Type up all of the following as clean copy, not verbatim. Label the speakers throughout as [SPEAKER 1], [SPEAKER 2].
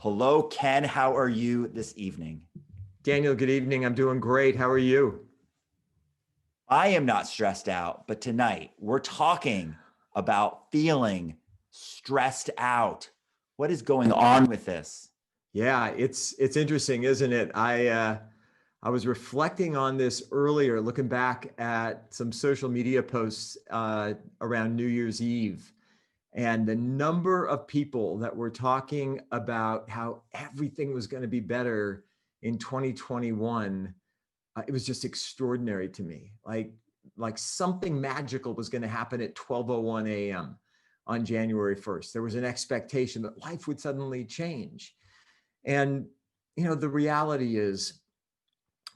[SPEAKER 1] Hello, Ken. How are you this evening?
[SPEAKER 2] Daniel, good evening. I'm doing great. How are you?
[SPEAKER 1] I am not stressed out, but tonight we're talking about feeling stressed out. What is going on with this?
[SPEAKER 2] Yeah, it's interesting, isn't it? I was reflecting on this earlier, looking back at some social media posts around New Year's Eve, and the number of people that were talking about how everything was going to be better in 2021. It was just extraordinary to me. Like something magical was going to happen at 12:01 a.m. on January 1st. There was an expectation that life would suddenly change. And the reality is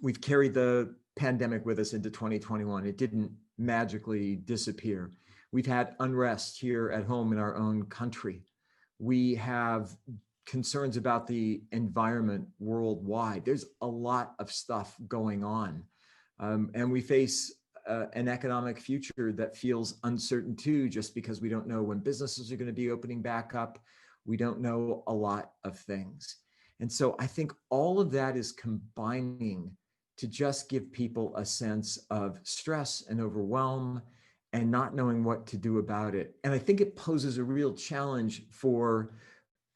[SPEAKER 2] we've carried the pandemic with us into 2021. It didn't magically disappear. We've had unrest here at home in our own country. We have concerns about the environment worldwide. There's a lot of stuff going on. And we face an economic future that feels uncertain too, just because we don't know when businesses are going to be opening back up. We don't know a lot of things. And so I think all of that is combining to just give people a sense of stress and overwhelm and not knowing what to do about it. And I think it poses a real challenge for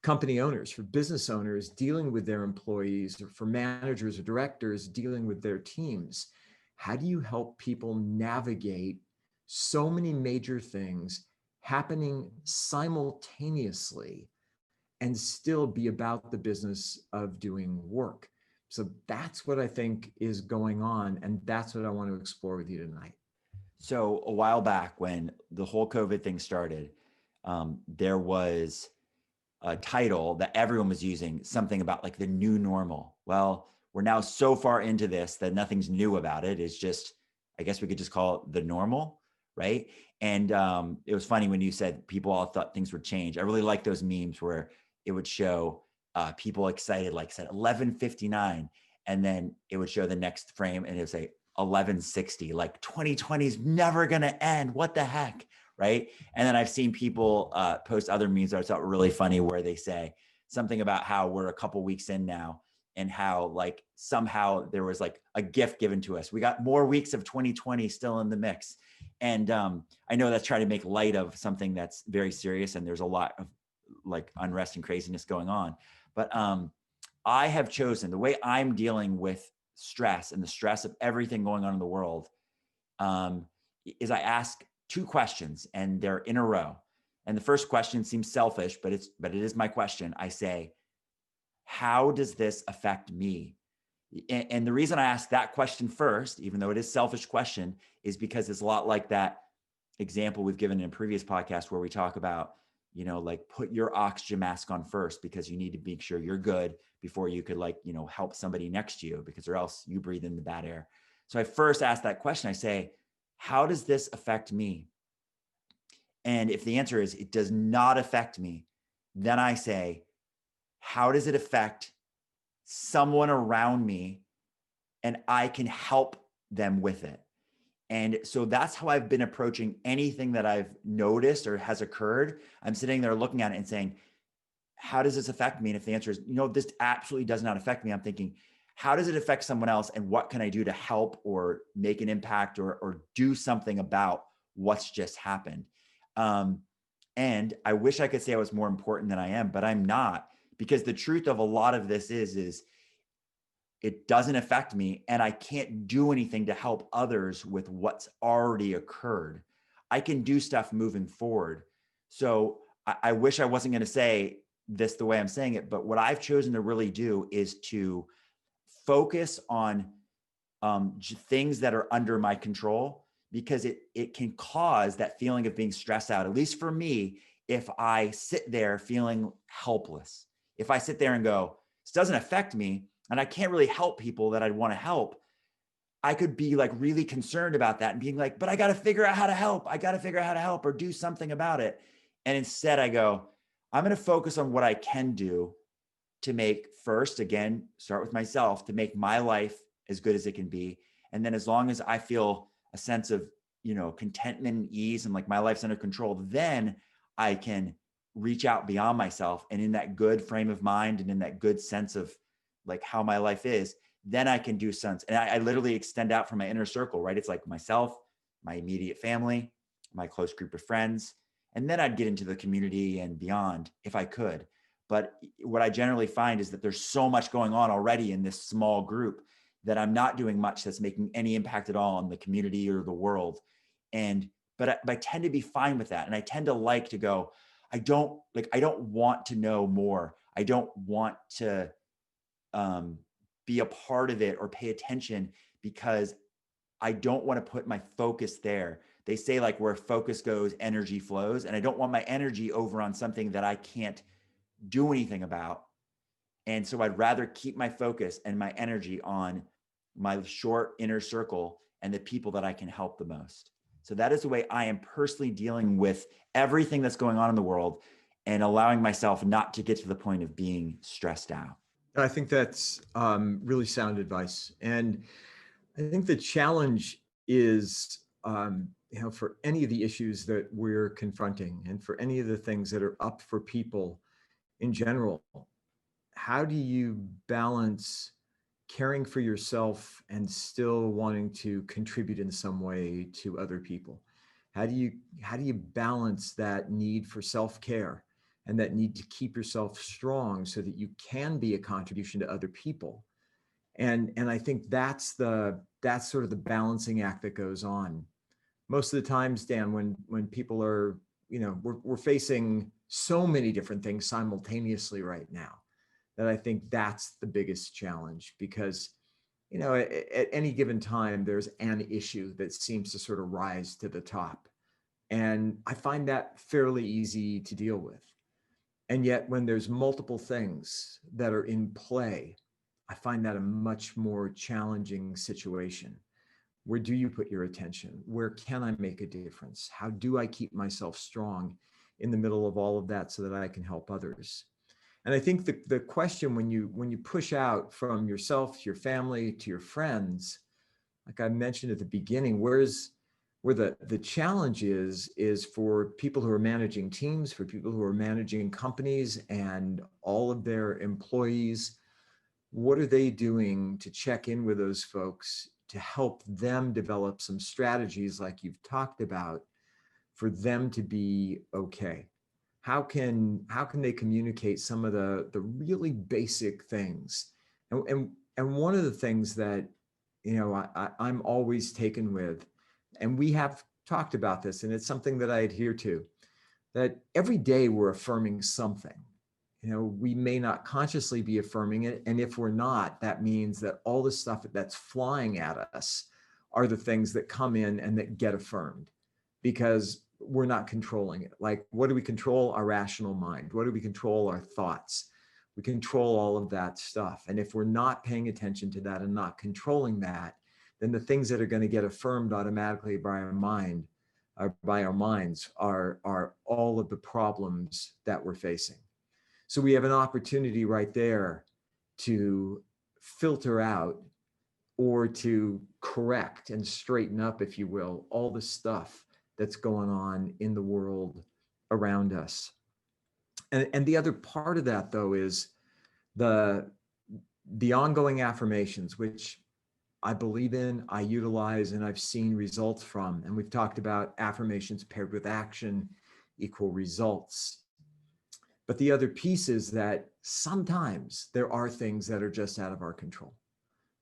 [SPEAKER 2] company owners, for business owners dealing with their employees, or for managers or directors dealing with their teams. How do you help people navigate so many major things happening simultaneously and still be about the business of doing work? So that's what I think is going on. And that's what I want to explore with you tonight.
[SPEAKER 1] So, a while back when the whole COVID thing started, there was a title that everyone was using, something about like the new normal. Well, we're now so far into this that nothing's new about it. It's just, I guess we could just call it the normal, right? And it was funny when you said people all thought things would change. I really like those memes where it would show people excited, like said 11:59, and then it would show the next frame and it would say 11:60, like 2020 is never going to end. What the heck? Right. And then I've seen people post other memes that I thought were really funny where they say something about how we're a couple weeks in now and how like somehow there was like a gift given to us. We got more weeks of 2020 still in the mix. And I know that's trying to make light of something that's very serious and there's a lot of like unrest and craziness going on. But I have chosen the way I'm dealing with stress and the stress of everything going on in the world is I ask two questions and they're in a row. And the first question seems selfish, but it is my question. I say, how does this affect me? And the reason I ask that question first, even though it is a selfish question, is because it's a lot like that example we've given in a previous podcast where we talk about, like put your oxygen mask on first because you need to make sure you're good before you could help somebody next to you, because or else you breathe in the bad air. So I first ask that question. I say, how does this affect me? And if the answer is it does not affect me, then I say, how does it affect someone around me and I can help them with it? And so that's how I've been approaching anything that I've noticed or has occurred. I'm sitting there looking at it and saying, how does this affect me? And if the answer is, this absolutely does not affect me, I'm thinking, how does it affect someone else? And what can I do to help or make an impact or do something about what's just happened? And I wish I could say I was more important than I am, but I'm not, because the truth of a lot of this is it doesn't affect me and I can't do anything to help others with what's already occurred. I can do stuff moving forward. So I wish I wasn't going to say this the way I'm saying it, but what I've chosen to really do is to focus on things that are under my control, because it can cause that feeling of being stressed out, at least for me, if I sit there feeling helpless. If I sit there and go, this doesn't affect me and I can't really help people that I'd want to help, I could be like really concerned about that and being like, but I got to figure out how to help. I got to figure out how to help or do something about it. And instead I go, I'm going to focus on what I can do to make, first, again, start with myself, to make my life as good as it can be. And then as long as I feel a sense of, contentment and ease and like my life's under control, then I can reach out beyond myself and in that good frame of mind and in that good sense of like how my life is, then I can do sense. And I literally extend out from my inner circle, right? It's like myself, my immediate family, my close group of friends, and then I'd get into the community and beyond if I could. But what I generally find is that there's so much going on already in this small group that I'm not doing much that's making any impact at all on the community or the world. And but I tend to be fine with that. And I tend to like to go, I don't want to know more. I don't want to be a part of it or pay attention because I don't want to put my focus there. They say like where focus goes, energy flows. And I don't want my energy over on something that I can't do anything about. And so I'd rather keep my focus and my energy on my short inner circle and the people that I can help the most. So that is the way I am personally dealing with everything that's going on in the world and allowing myself not to get to the point of being stressed out.
[SPEAKER 2] I think that's really sound advice. And I think the challenge is, for any of the issues that we're confronting and for any of the things that are up for people in general, how do you balance caring for yourself and still wanting to contribute in some way to other people? How do you balance that need for self-care and that need to keep yourself strong so that you can be a contribution to other people? And I think that's sort of the balancing act that goes on. Most of the times, Dan, when people are, we're facing so many different things simultaneously right now, that I think that's the biggest challenge, because at any given time there's an issue that seems to sort of rise to the top, and I find that fairly easy to deal with. And yet when there's multiple things that are in play, I find that a much more challenging situation. Where do you put your attention? Where can I make a difference? How do I keep myself strong in the middle of all of that so that I can help others? And I think the question, when you push out from yourself to your family to your friends, like I mentioned at the beginning, where the challenge is for people who are managing teams, for people who are managing companies and all of their employees. What are they doing to check in with those folks to help them develop some strategies like you've talked about for them to be okay? How can they communicate some of the really basic things? And one of the things that I'm always taken with, and we have talked about this, and it's something that I adhere to, that every day we're affirming something. We may not consciously be affirming it. And if we're not, that means that all the stuff that's flying at us are the things that come in and that get affirmed, because we're not controlling it. Like, what do we control? Our rational mind. What do we control? Our thoughts. We control all of that stuff. And if we're not paying attention to that and not controlling that, then the things that are going to get affirmed automatically by our mind, or by our minds, are all of the problems that we're facing. So we have an opportunity right there to filter out, or to correct and straighten up, if you will, all the stuff that's going on in the world around us. And the other part of that, though, is the ongoing affirmations, which I believe in, I utilize, and I've seen results from. And we've talked about affirmations paired with action equal results. But the other piece is that sometimes there are things that are just out of our control.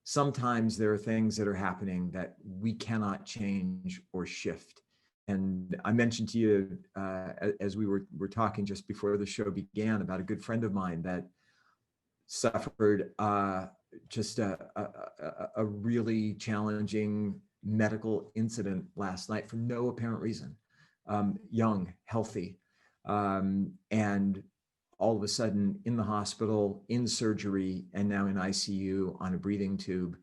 [SPEAKER 2] Sometimes there are things that are happening that we cannot change or shift. And I mentioned to you as we were talking just before the show began, about a good friend of mine that suffered just a really challenging medical incident last night for no apparent reason. Young, healthy, and all of a sudden in the hospital, in surgery, and now in ICU on a breathing tube,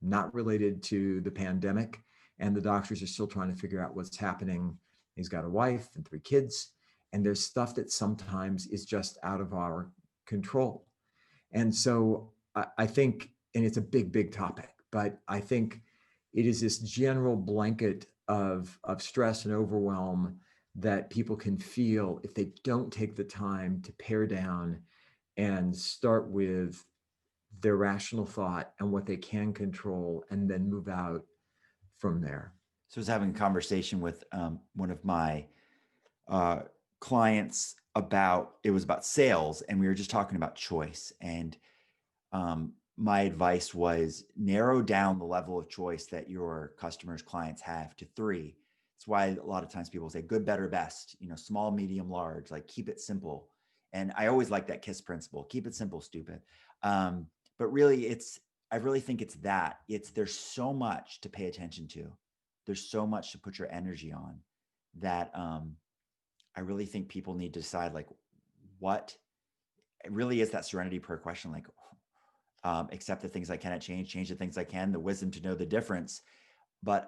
[SPEAKER 2] not related to the pandemic. And the doctors are still trying to figure out what's happening. He's got a wife and 3 kids, and there's stuff that sometimes is just out of our control. And so I think, and it's a big, big topic, but I think it is this general blanket of stress and overwhelm that people can feel if they don't take the time to pare down and start with their rational thought and what they can control, and then move out from there.
[SPEAKER 1] So I was having a conversation with one of my uh, clients about, it was about sales, and we were just talking about choice. And my advice was narrow down the level of choice that your customers, clients have to three. That's why a lot of times people say good, better, best, small, medium, large, like keep it simple. And I always like that KISS principle, keep it simple, stupid. But really I really think there's so much to pay attention to. There's so much to put your energy on that I really think people need to decide like what it really is, that serenity prayer question, like accept the things I cannot change the things I can, the wisdom to know the difference. But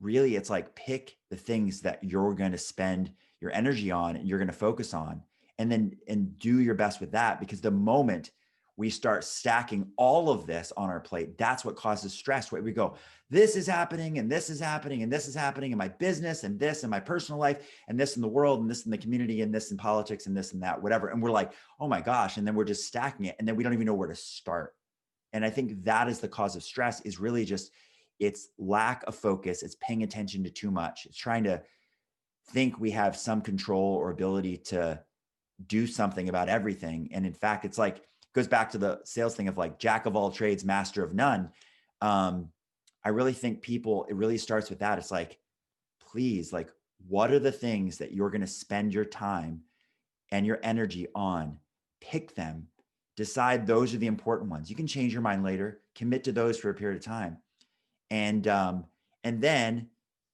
[SPEAKER 1] really it's like pick the things that you're going to spend your energy on and you're going to focus on, and do your best with that, because the moment we start stacking all of this on our plate, that's what causes stress, right? We go, this is happening and this is happening and this is happening in my business and this in my personal life and this in the world and this in the community and this in politics and this and that, whatever. And we're like, oh my gosh. And then we're just stacking it. And then we don't even know where to start. And I think that is the cause of stress, is really just, it's lack of focus. It's paying attention to too much. It's trying to think we have some control or ability to do something about everything. And in fact, it's like, goes back to the sales thing of like jack of all trades, master of none. I really think it really starts with that. It's like, please, like, what are the things that you're going to spend your time and your energy on? Pick them, decide those are the important ones. You can change your mind later, commit to those for a period of time. And then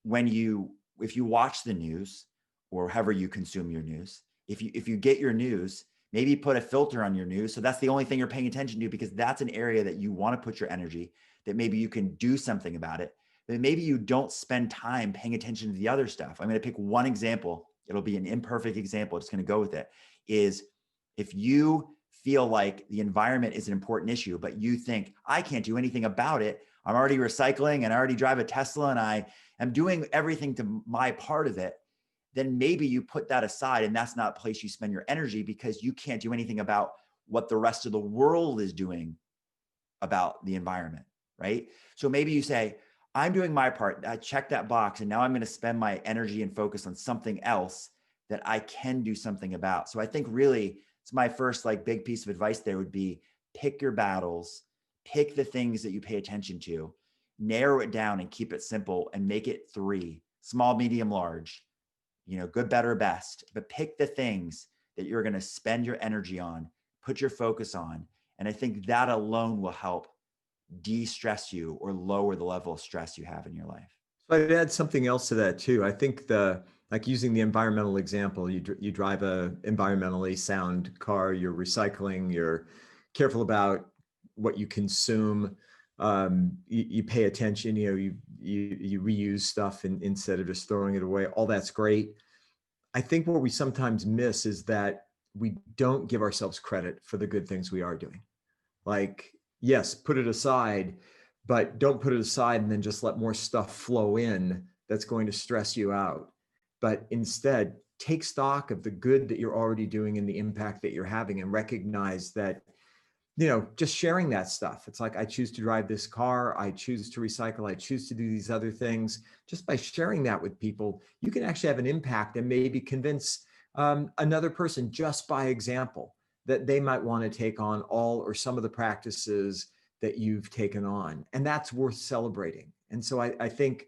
[SPEAKER 1] if you watch the news or however you consume your news, if you get your news, maybe put a filter on your news. So that's the only thing you're paying attention to, because that's an area that you want to put your energy, that maybe you can do something about it. But maybe you don't spend time paying attention to the other stuff. I'm going to pick one example. It'll be an imperfect example. Just going to go with it. Is if you feel like the environment is an important issue, but you think, I can't do anything about it. I'm already recycling and I already drive a Tesla and I am doing everything to my part of it. Then maybe you put that aside, and that's not a place you spend your energy, because you can't do anything about what the rest of the world is doing about the environment, right? So maybe you say, I'm doing my part, I check that box, and now I'm going to spend my energy and focus on something else that I can do something about. So I think really it's my first like big piece of advice there would be, pick your battles, pick the things that you pay attention to, narrow it down and keep it simple and make it three: small, medium, large. Good, better, best, but pick the things that you're going to spend your energy on, put your focus on. And I think that alone will help de-stress you or lower the level of stress you have in your life.
[SPEAKER 2] So I'd add something else to that too. I think like using the environmental example, you drive a environmentally sound car, you're recycling, you're careful about what you consume. You pay attention, you reuse stuff instead of just throwing it away. All that's great. I think what we sometimes miss is that we don't give ourselves credit for the good things we are doing. Like, yes, put it aside, but don't put it aside and then just let more stuff flow in that's going to stress you out. But instead, take stock of the good that you're already doing and the impact that you're having, and recognize that, just sharing that stuff. It's like, I choose to drive this car, I choose to recycle, I choose to do these other things. Just by sharing that with people, you can actually have an impact and maybe convince another person, just by example, that they might want to take on all or some of the practices that you've taken on. And that's worth celebrating. And so I think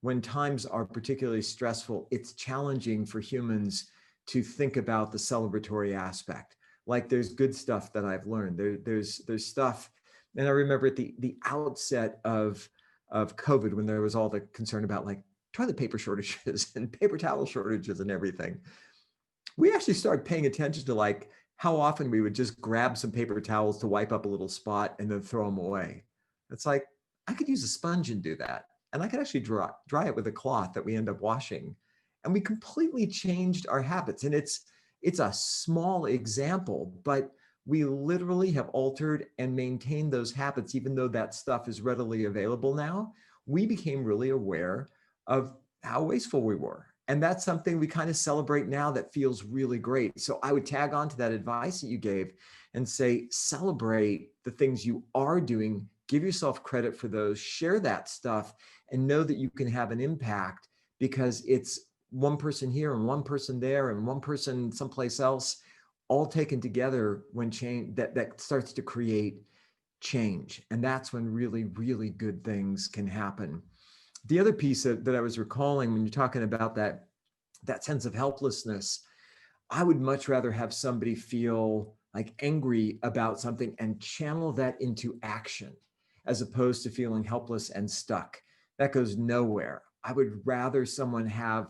[SPEAKER 2] when times are particularly stressful, it's challenging for humans to think about the celebratory aspect. Like, there's good stuff that I've learned. There's stuff. And I remember at the outset of COVID, when there was all the concern about like toilet paper shortages and paper towel shortages and everything, we actually started paying attention to like how often we would just grab some paper towels to wipe up a little spot and then throw them away. It's like, I could use a sponge and do that. And I could actually dry it with a cloth that we end up washing. And we completely changed our habits. And it's a small example, but we literally have altered and maintained those habits, even though that stuff is readily available now. We became really aware of how wasteful we were. And that's something we kind of celebrate now that feels really great. So I would tag on to that advice that you gave and say, celebrate the things you are doing, give yourself credit for those, share that stuff, and know that you can have an impact because it's one person here and one person there and one person someplace else, all taken together when change that starts to create change. And that's when really, really good things can happen. The other piece that I was recalling when you're talking about that sense of helplessness, I would much rather have somebody feel like angry about something and channel that into action as opposed to feeling helpless and stuck. That goes nowhere. I would rather someone have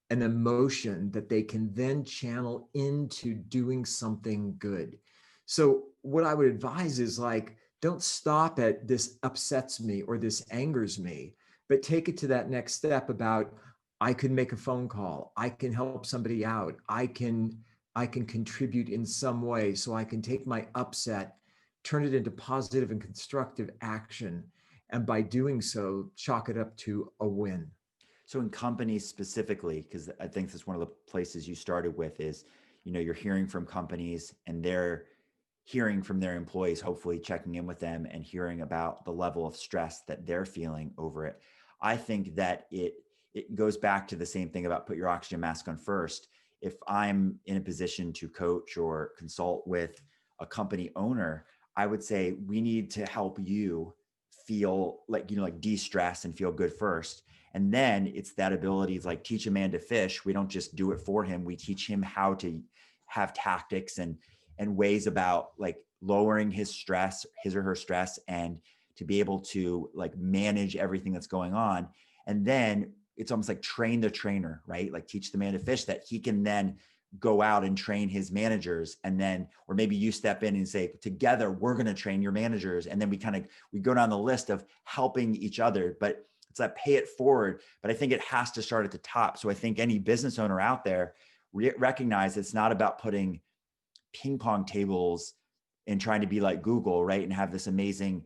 [SPEAKER 2] an emotion that they can then channel into doing something good. So what I would advise is like, don't stop at this upsets me or this angers me, but take it to that next step about I can make a phone call, I can help somebody out, I can contribute in some way, so I can take my upset, turn it into positive and constructive action, and by doing so, chalk it up to a win.
[SPEAKER 1] So in companies specifically, because I think that's one of the places you started with is, you're hearing from companies and they're hearing from their employees, hopefully checking in with them and hearing about the level of stress that they're feeling over it. I think that it goes back to the same thing about put your oxygen mask on first. If I'm in a position to coach or consult with a company owner, I would say we need to help you feel like, like de-stress and feel good first. And then it's that ability to like teach a man to fish. We don't just do it for him. We teach him how to have tactics and ways about like lowering his or her stress, and to be able to like manage everything that's going on. And then it's almost like train the trainer, right? Like teach the man to fish, that he can then go out and train his managers. And then, or maybe you step in and say, together, we're going to train your managers. And then we go down the list of helping each other, but it's that pay it forward. But I think it has to start at the top. So I think any business owner out there recognize it's not about putting ping pong tables and trying to be like Google, right? And have this amazing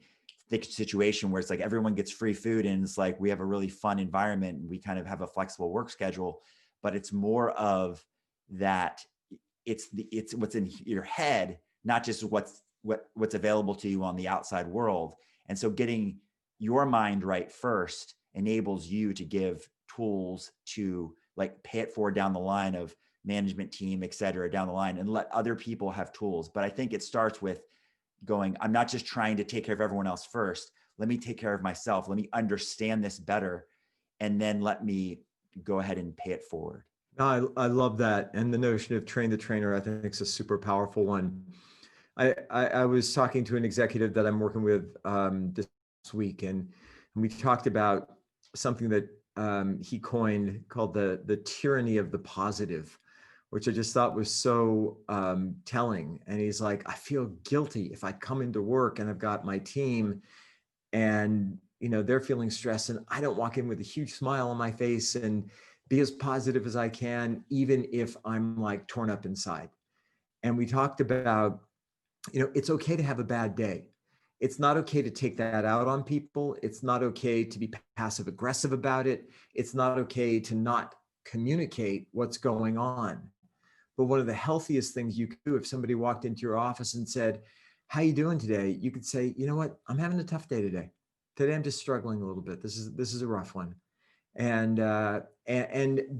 [SPEAKER 1] situation where it's like everyone gets free food and it's like we have a really fun environment and we kind of have a flexible work schedule. But it's more of that it's what's in your head, not just what's available to you on the outside world. And so getting your mind right first enables you to give tools to like pay it forward down the line of management team, et cetera, down the line, and let other people have tools. But I think it starts with going, I'm not just trying to take care of everyone else first. Let me take care of myself. Let me understand this better. And then let me go ahead and pay it forward.
[SPEAKER 2] I love that. And the notion of train the trainer, I think is a super powerful one. I was talking to an executive that I'm working with this week, and we talked about something that he coined called the tyranny of the positive, which I just thought was so telling. And he's like, I feel guilty if I come into work and I've got my team and they're feeling stressed, and I don't walk in with a huge smile on my face and be as positive as I can, even if I'm like torn up inside. And we talked about, it's okay to have a bad day. It's not okay to take that out on people. It's not okay to be passive aggressive about it. It's not okay to not communicate what's going on. But one of the healthiest things you could do, if somebody walked into your office and said, how you doing today? You could say, you know what? I'm having a tough day today. Today I'm just struggling a little bit. This is a rough one. And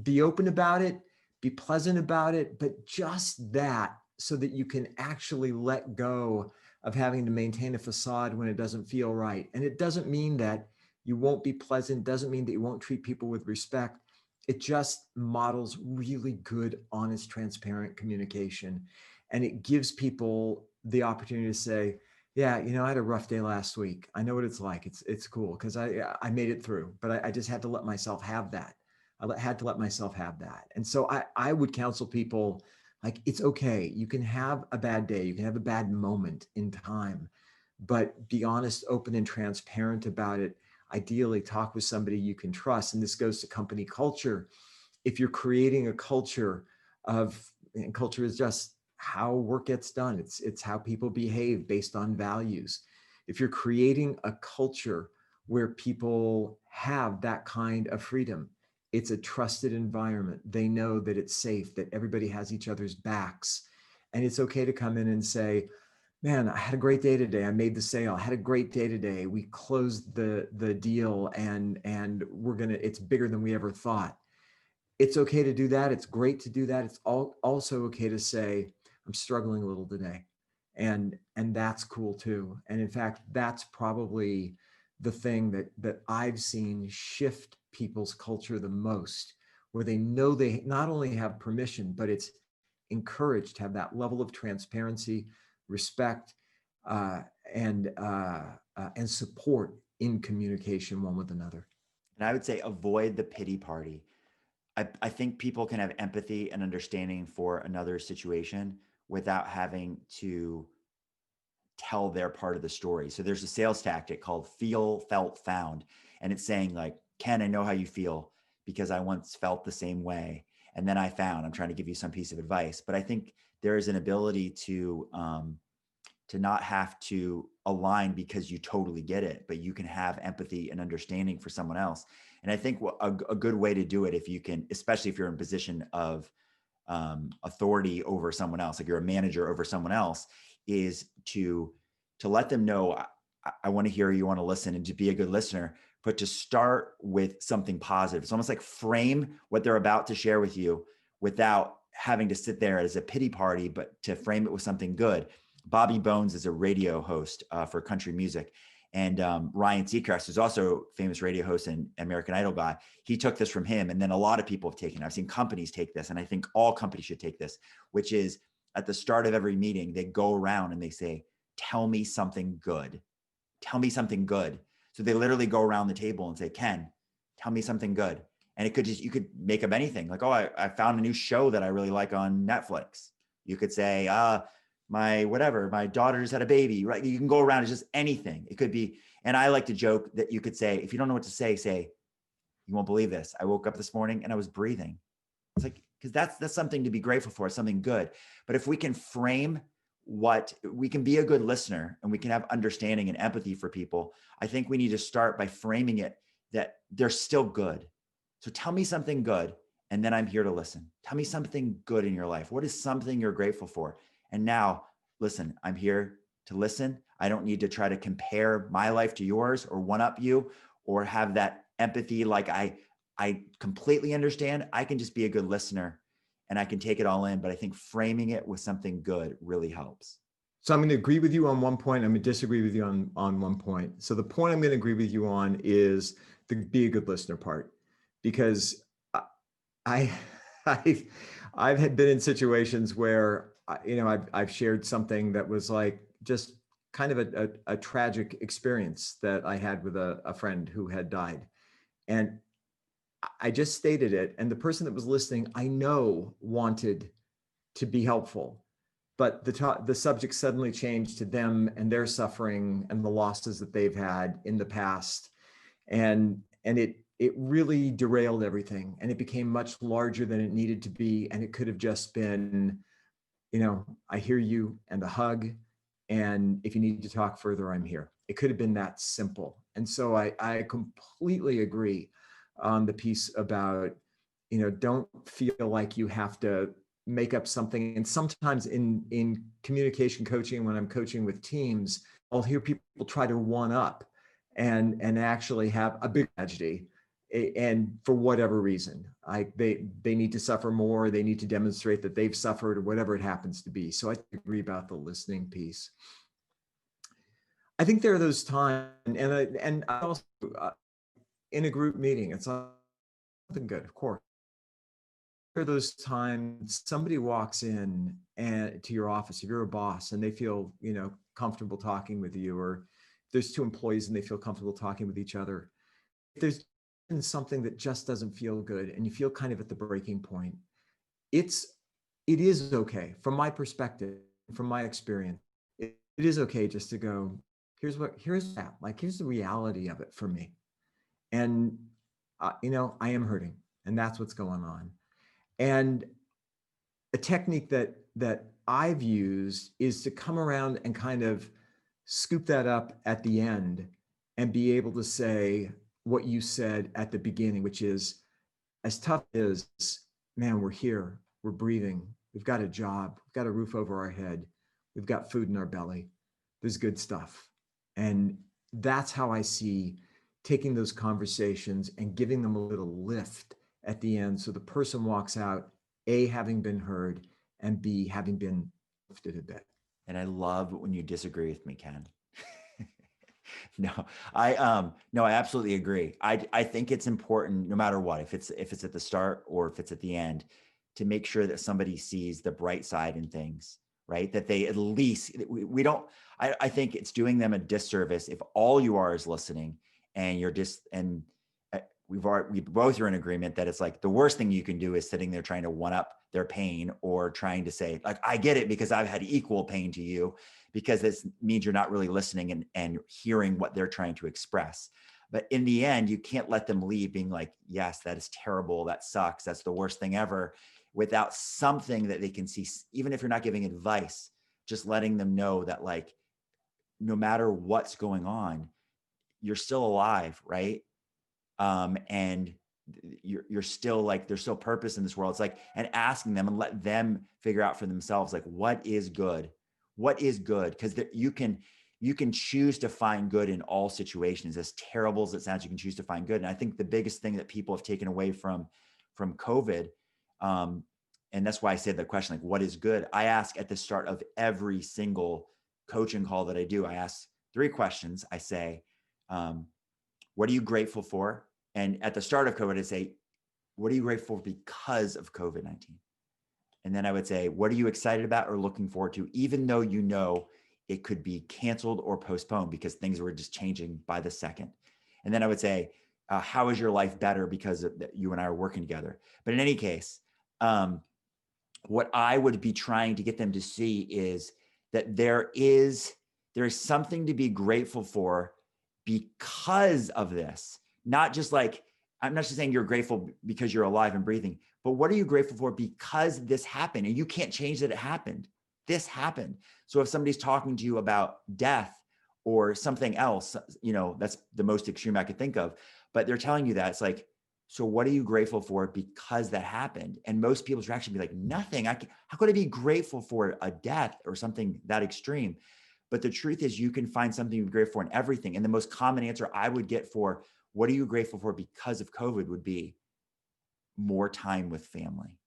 [SPEAKER 2] be open about it, be pleasant about it, but just that, so that you can actually let go of having to maintain a facade when it doesn't feel right. And it doesn't mean that you won't be pleasant, doesn't mean that you won't treat people with respect. It just models really good, honest, transparent communication. And it gives people the opportunity to say, yeah, I had a rough day last week. I know what it's like. It's cool because I made it through, but I just had to let myself have that. Had to let myself have that. And so I would counsel people, like, it's okay. You can have a bad day. You can have a bad moment in time, but be honest, open, and transparent about it. Ideally, talk with somebody you can trust. And this goes to company culture. If you're creating a culture and culture is just how work gets done. It's how people behave based on values. If you're creating a culture where people have that kind of freedom, It's a trusted environment. They know that it's safe, that everybody has each other's backs. And it's okay to come in and say, man, I had a great day today. I made the sale. I had a great day today. We closed the deal, and it's bigger than we ever thought. It's okay to do that. It's great to do that. It's also okay to say, I'm struggling a little today. And that's cool too. And in fact, that's probably the thing that I've seen shift people's culture the most, where they know they not only have permission, but it's encouraged to have that level of transparency, respect, uh, and support in communication one with another.
[SPEAKER 1] And I would say avoid the pity party. I think people can have empathy and understanding for another situation without having to tell their part of the story. So there's a sales tactic called feel, felt, found. And it's saying like, Ken, I know how you feel because I once felt the same way. And then I found, I'm trying to give you some piece of advice. But I think there is an ability to not have to align because you totally get it, but you can have empathy and understanding for someone else. And I think a good way to do it, if you can, especially if you're in a position of authority over someone else, like you're a manager over someone else, is to let them know, I want to hear you, want to listen, and to be a good listener, but to start with something positive. It's almost like frame what they're about to share with you without having to sit there as a pity party, but to frame it with something good. Bobby Bones is a radio host for country music. And Ryan Seacrest, who's also a famous radio host and American Idol guy, he took this from him. And then a lot of people have taken it. I've seen companies take this, and I think all companies should take this, which is at the start of every meeting, they go around and they say, tell me something good. Tell me something good. So they literally go around the table and say, Ken, tell me something good. And it could just, you could make up anything. Like, oh, I found a new show that I really like on Netflix. You could say, my daughter just had a baby, right? You can go around, it's just anything. It could be, and I like to joke that you could say, if you don't know what to say, you won't believe this. I woke up this morning and I was breathing. It's like, because that's something to be grateful for, something good. But if we can frame what, we can be a good listener and we can have understanding and empathy for people, I think we need to start by framing it that they're still good. So tell me something good, and then I'm here to listen. Tell me something good in your life. What is something you're grateful for? And now, listen, I'm here to listen. I don't need to try to compare my life to yours or one up you or have that empathy like I completely understand. I can just be a good listener and I can take it all in. But I think framing it with something good really helps.
[SPEAKER 2] So I'm going to agree with you on one point. I'm going to disagree with you on one point. So the point I'm going to agree with you on is the be a good listener part, because I've had been in situations where, I've shared something that was like just kind of a tragic experience that I had with a friend who had died. And I just stated it. And the person that was listening, I know, wanted to be helpful, but the subject suddenly changed to them and their suffering and the losses that they've had in the past. And it really derailed everything, and it became much larger than it needed to be. And it could have just been, I hear you and a hug. And if you need to talk further, I'm here. It could have been that simple. And so I completely agree on the piece about, don't feel like you have to make up something. And sometimes in communication coaching, when I'm coaching with teams, I'll hear people try to one up and actually have a big tragedy. And for whatever reason, they need to suffer more, they need to demonstrate that they've suffered, or whatever it happens to be. So I agree about the listening piece. I think there are those times, and I also in a group meeting, it's something good, of course. There are those times somebody walks in and to your office, if you're a boss and they feel, comfortable talking with you, or there's two employees and they feel comfortable talking with each other. If there's something that just doesn't feel good and you feel kind of at the breaking point, it is okay from my perspective, from my experience. It is okay just to go, here's that, like, here's the reality of it for me. And, I am hurting, and that's what's going on. And a technique that I've used is to come around and kind of scoop that up at the end and be able to say what you said at the beginning, which is, as tough as, man, we're here, we're breathing, we've got a job, we've got a roof over our head, we've got food in our belly, there's good stuff. And that's how I see taking those conversations and giving them a little lift at the end. So the person walks out, A, having been heard, and B, having been lifted a bit.
[SPEAKER 1] And I love when you disagree with me, Ken. No, no, I absolutely agree. I think it's important, no matter what, if it's at the start or if it's at the end, to make sure that somebody sees the bright side in things, right? That they at least, we don't, I think it's doing them a disservice if all you are is listening and you're just, and we both are in agreement that it's like the worst thing you can do is sitting there trying to one up their pain or trying to say like, I get it because I've had equal pain to you, because this means you're not really listening and hearing what they're trying to express. But in the end, you can't let them leave being like, yes, that is terrible. That sucks. That's the worst thing ever, without something that they can see. Even if you're not giving advice, just letting them know that like, no matter what's going on, you're still alive, right? And you're still like, there's still purpose in this world. It's like, and asking them and let them figure out for themselves, like, what is good? What is good? Because you can choose to find good in all situations. As terrible as it sounds, you can choose to find good. And I think the biggest thing that people have taken away from COVID, and that's why I said the question, like, what is good? I ask at the start of every single coaching call that I do, I ask 3 questions. I say, what are you grateful for? And at the start of COVID, I say, what are you grateful for because of COVID-19? And then I would say, what are you excited about or looking forward to, even though you know it could be canceled or postponed because things were just changing by the second. And then I would say, how is your life better because you and I are working together? But in any case, what I would be trying to get them to see is that there is something to be grateful for because of this. Not just like, I'm not just saying you're grateful because you're alive and breathing, but what are you grateful for because this happened? And you can't change that it happened. This happened. So if somebody's talking to you about death or something else, that's the most extreme I could think of, but they're telling you that, it's like, so what are you grateful for because that happened? And most people's reaction would be like, nothing. How could I be grateful for a death or something that extreme? But the truth is, you can find something to be grateful for in everything. And the most common answer I would get for what are you grateful for because of COVID would be more time with family,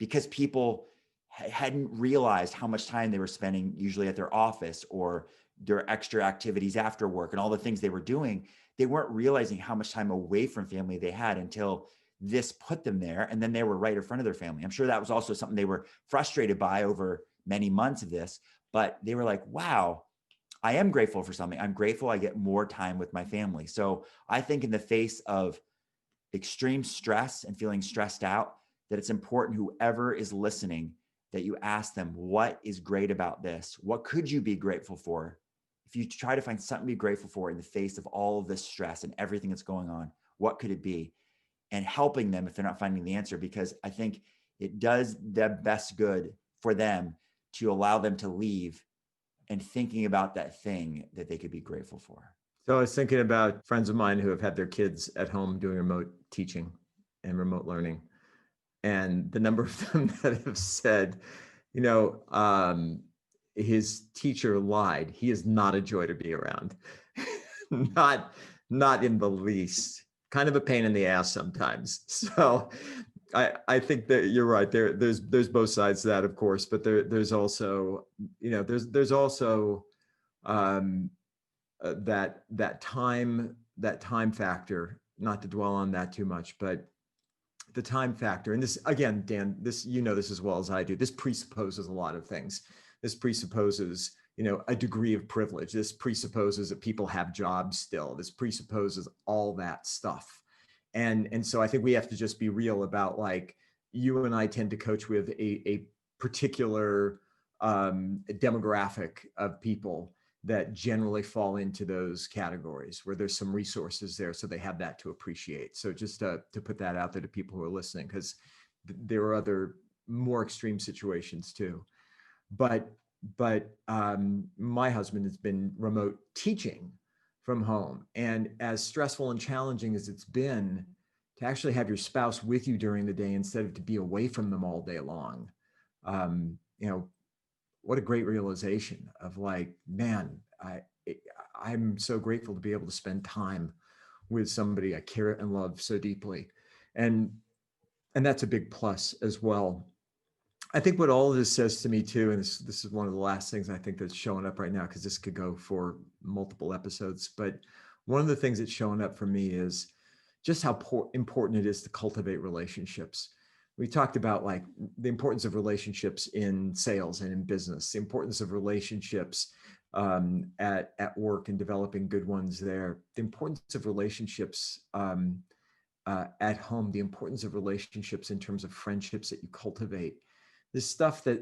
[SPEAKER 1] because people hadn't realized how much time they were spending usually at their office or their extra activities after work and all the things they were doing. They weren't realizing how much time away from family they had until this put them there. And then they were right in front of their family. I'm sure that was also something they were frustrated by over many months of this, but they were like, wow, I am grateful for something. I'm grateful I get more time with my family. So I think in the face of extreme stress and feeling stressed out, that it's important, whoever is listening, that you ask them, what is great about this? What could you be grateful for? If you try to find something to be grateful for in the face of all of this stress and everything that's going on, what could it be? And helping them if they're not finding the answer, because I think it does the best good for them to allow them to leave and thinking about that thing that they could be grateful for.
[SPEAKER 2] So I was thinking about friends of mine who have had their kids at home doing remote teaching and remote learning. And the number of them that have said, his teacher lied. He is not a joy to be around. not in the least. Kind of a pain in the ass sometimes. So I think that you're right. There's both sides to that, of course, but there's also, there's also that time factor, not to dwell on that too much, but the time factor. And this, again, Dan, this, this as well as I do, this presupposes a lot of things. This presupposes, a degree of privilege. This presupposes that people have jobs still. This presupposes all that stuff. And so I think we have to just be real about, like, you and I tend to coach with a particular demographic of people that generally fall into those categories where there's some resources there, so they have that to appreciate. So just to put that out there to people who are listening, because there are other more extreme situations too. But my husband has been remote teaching from home, and as stressful and challenging as it's been, to actually have your spouse with you during the day instead of to be away from them all day long. You know, what a great realization of like, man, I'm so grateful to be able to spend time with somebody I care and love so deeply. And that's a big plus as well. I think what all of this says to me too, and this is one of the last things I think that's showing up right now, because this could go for multiple episodes, but one of the things that's showing up for me is just how important it is to cultivate relationships. We talked about like the importance of relationships in sales and in business, the importance of relationships at work and developing good ones there, the importance of relationships at home, the importance of relationships in terms of friendships that you cultivate. This stuff that,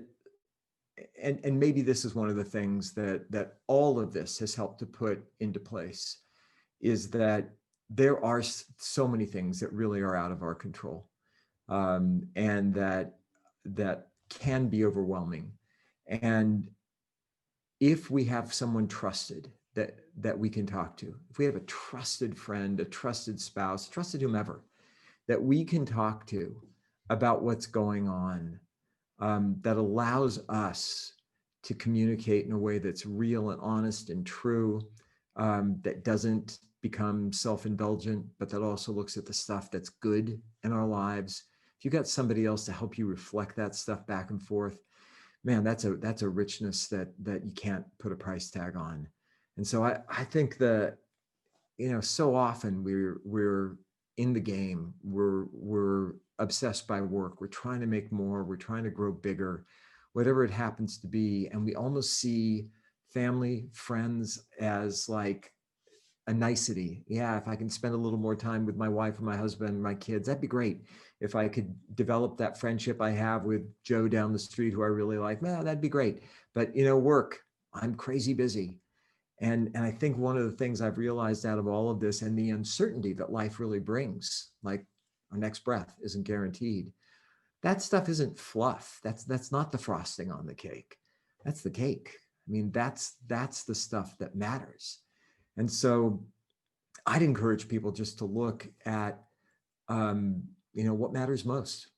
[SPEAKER 2] and maybe this is one of the things that all of this has helped to put into place, is that there are so many things that really are out of our control, and that can be overwhelming. And if we have someone trusted that we can talk to, if we have a trusted friend, a trusted spouse, trusted whomever, that we can talk to about what's going on, that allows us to communicate in a way that's real and honest and true, that doesn't become self-indulgent, but that also looks at the stuff that's good in our lives. If you got somebody else to help you reflect that stuff back and forth, man, that's a richness that you can't put a price tag on. And so I think that, so often we're in the game, we're obsessed by work, we're trying to make more, we're trying to grow bigger, whatever it happens to be, and we almost see family, friends as like a nicety. Yeah, if I can spend a little more time with my wife or my husband, my kids, that'd be great. If I could develop that friendship I have with Joe down the street who I really like, man, that'd be great. But work, I'm crazy busy. And I think one of the things I've realized out of all of this, and the uncertainty that life really brings, like our next breath isn't guaranteed, that stuff isn't fluff. That's not the frosting on the cake. That's the cake. I mean, that's the stuff that matters. And so I'd encourage people just to look at, what matters most,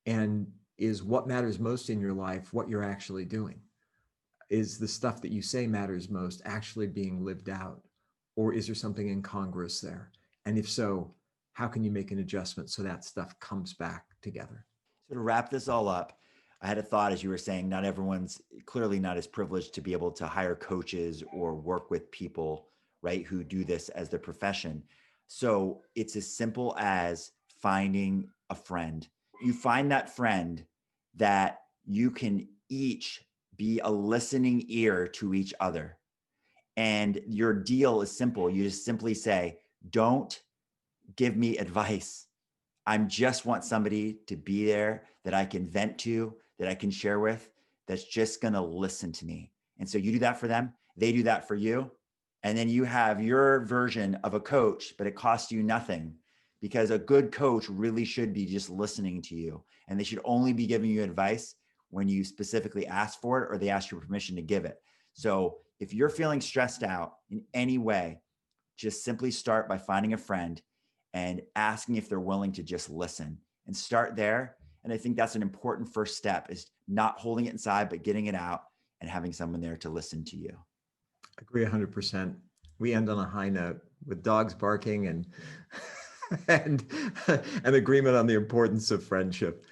[SPEAKER 2] and is what matters most in your life what you're actually doing? Is the stuff that you say matters most actually being lived out? Or is there something incongruous there? And if so, how can you make an adjustment so that stuff comes back together?
[SPEAKER 1] So to wrap this all up, I had a thought as you were saying, not everyone's clearly not as privileged to be able to hire coaches or work with people, right, who do this as their profession. So it's as simple as finding a friend. You find that friend that you can each be a listening ear to each other. And your deal is simple. You just simply say, don't give me advice. I just want somebody to be there that I can vent to, that I can share with, that's just going to listen to me. And so you do that for them, they do that for you. And then you have your version of a coach, but it costs you nothing, because a good coach really should be just listening to you. And they should only be giving you advice when you specifically ask for it or they ask your permission to give it. So if you're feeling stressed out in any way, just simply start by finding a friend and asking if they're willing to just listen, and start there. And I think that's an important first step, is not holding it inside, but getting it out and having someone there to listen to you.
[SPEAKER 2] I agree 100%. We end on a high note with dogs barking and and an agreement on the importance of friendship.